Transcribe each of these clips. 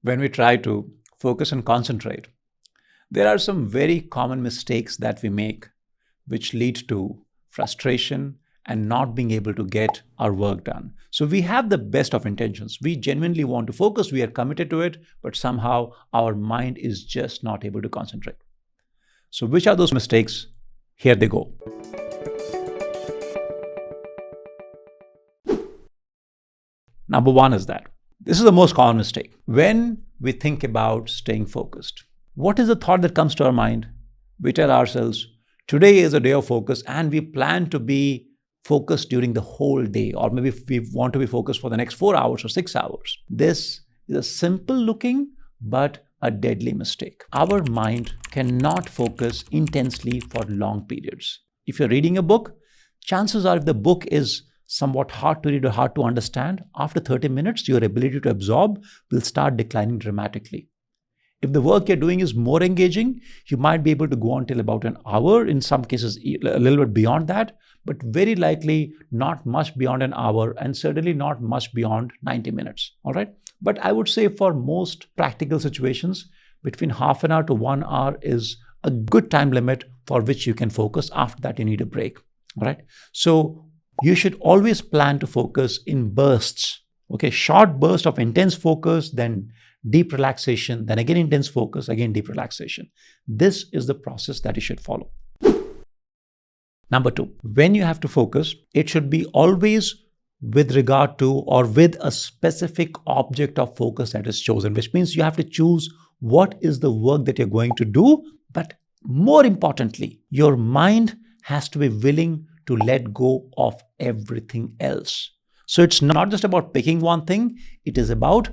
When we try to focus and concentrate, there are some very common mistakes that we make which lead to frustration and not being able to get our work done. So we have the best of intentions. We genuinely want to focus, we are committed to it, but somehow our mind is just not able to concentrate. So which are those mistakes? Here they go. Number one is that this is the most common mistake. When we think about staying focused, what is the thought that comes to our mind? We tell ourselves, today is a day of focus and we plan to be focused during the whole day, or maybe we want to be focused for the next 4 hours or 6 hours. This is a simple looking but a deadly mistake. Our mind cannot focus intensely for long periods. If you're reading a book, chances are if the book is somewhat hard to read or hard to understand, after 30 minutes, your ability to absorb will start declining dramatically. If the work you're doing is more engaging, you might be able to go on till about an hour, in some cases a little bit beyond that, but very likely not much beyond an hour and certainly not much beyond 90 minutes, all right? But I would say for most practical situations, between half an hour to 1 hour is a good time limit for which you can focus. After that, you need a break, all right? So you should always plan to focus in bursts, okay? Short burst of intense focus, then deep relaxation, then again intense focus, again deep relaxation. This is the process that you should follow. Number two, when you have to focus, it should be always with regard to or with a specific object of focus that is chosen, which means you have to choose what is the work that you're going to do. But more importantly, your mind has to be willing to let go of everything else. So it's not just about picking one thing, it is about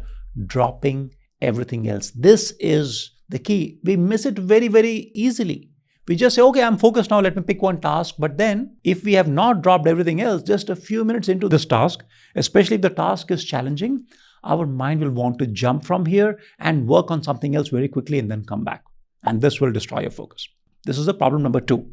dropping everything else. This is the key. We miss it very, very easily. We just say, okay, I'm focused now, let me pick one task. But then if we have not dropped everything else, just a few minutes into this task, especially if the task is challenging, our mind will want to jump from here and work on something else very quickly and then come back. And this will destroy your focus. This is the problem number two.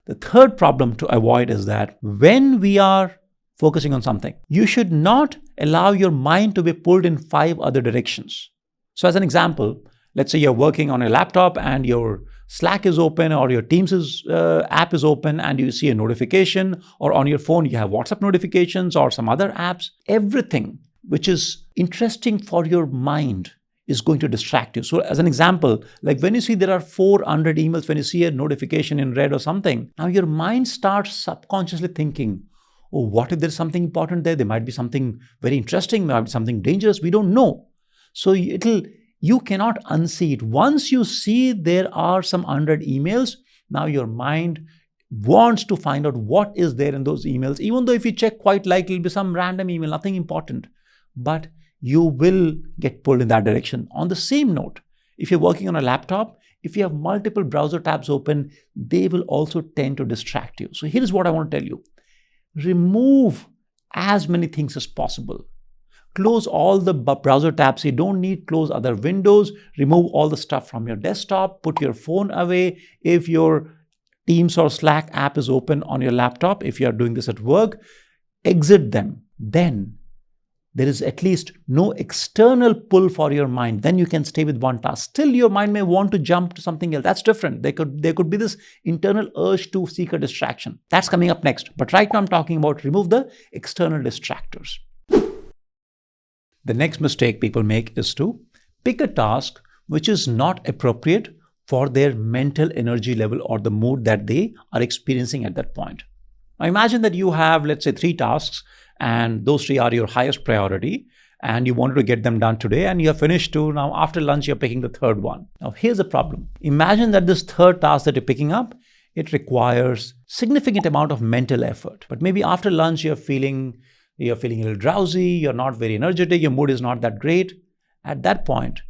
The third problem to avoid is that when we are focusing on something, you should not allow your mind to be pulled in 5 other directions. So as an example, let's say you're working on a laptop and your Slack is open or your Teams app is open and you see a notification, or on your phone you have WhatsApp notifications or some other apps. Everything which is interesting for your mind is going to distract you. So as an example, like when you see there are 400 emails, when you see a notification in red or something, now your mind starts subconsciously thinking, oh, what if there's something important there? There might be something very interesting, might be something dangerous. We don't know. So you cannot unsee it. Once you see there are some 100 emails, now your mind wants to find out what is there in those emails, even though if you check, quite likely it'll be some random email, nothing important. But you will get pulled in that direction. On the same note, if you're working on a laptop, if you have multiple browser tabs open, they will also tend to distract you. So here's what I want to tell you. Remove as many things as possible. Close all the browser tabs. You don't need close other windows. Remove all the stuff from your desktop. Put your phone away. If your Teams or Slack app is open on your laptop, if you are doing this at work, exit them. Then there is at least no external pull for your mind. Then you can stay with one task. Still, your mind may want to jump to something else. That's different. There could be this internal urge to seek a distraction. That's coming up next. But right now I'm talking about remove the external distractors. The next mistake people make is to pick a task which is not appropriate for their mental energy level or the mood that they are experiencing at that point. Now imagine that you have, let's say, 3 tasks, and those 3 are your highest priority, and you wanted to get them done today, and you have finished 2. Now after lunch, you're picking the 3rd one. Now here's the problem. Imagine that this 3rd task that you're picking up, it requires significant amount of mental effort. But maybe after lunch, you're feeling a little drowsy, you're not very energetic, your mood is not that great. At that point,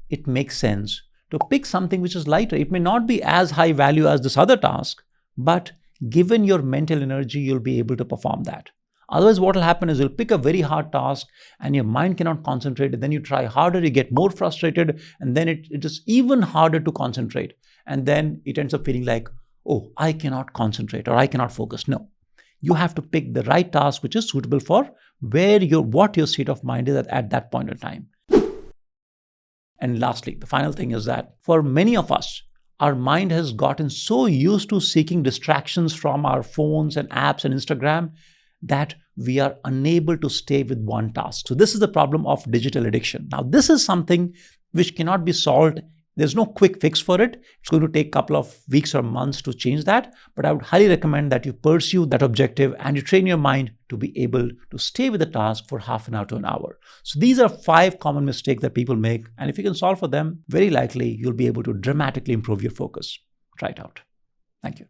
it makes sense to pick something which is lighter. It may not be as high value as this other task, but given your mental energy, you'll be able to perform that. Otherwise, what will happen is you'll pick a very hard task and your mind cannot concentrate. And then you try harder, you get more frustrated, and then it is even harder to concentrate. And then it ends up feeling like, oh, I cannot concentrate or I cannot focus. No, you have to pick the right task which is suitable for what your state of mind is at that point in time. And lastly, the final thing is that for many of us, our mind has gotten so used to seeking distractions from our phones and apps and Instagram that we are unable to stay with one task. So this is the problem of digital addiction. Now, this is something which cannot be solved. There's no quick fix for it. It's going to take a couple of weeks or months to change that. But I would highly recommend that you pursue that objective and you train your mind to be able to stay with the task for half an hour to an hour. So these are 5 common mistakes that people make. And if you can solve for them, very likely you'll be able to dramatically improve your focus. Try it out. Thank you.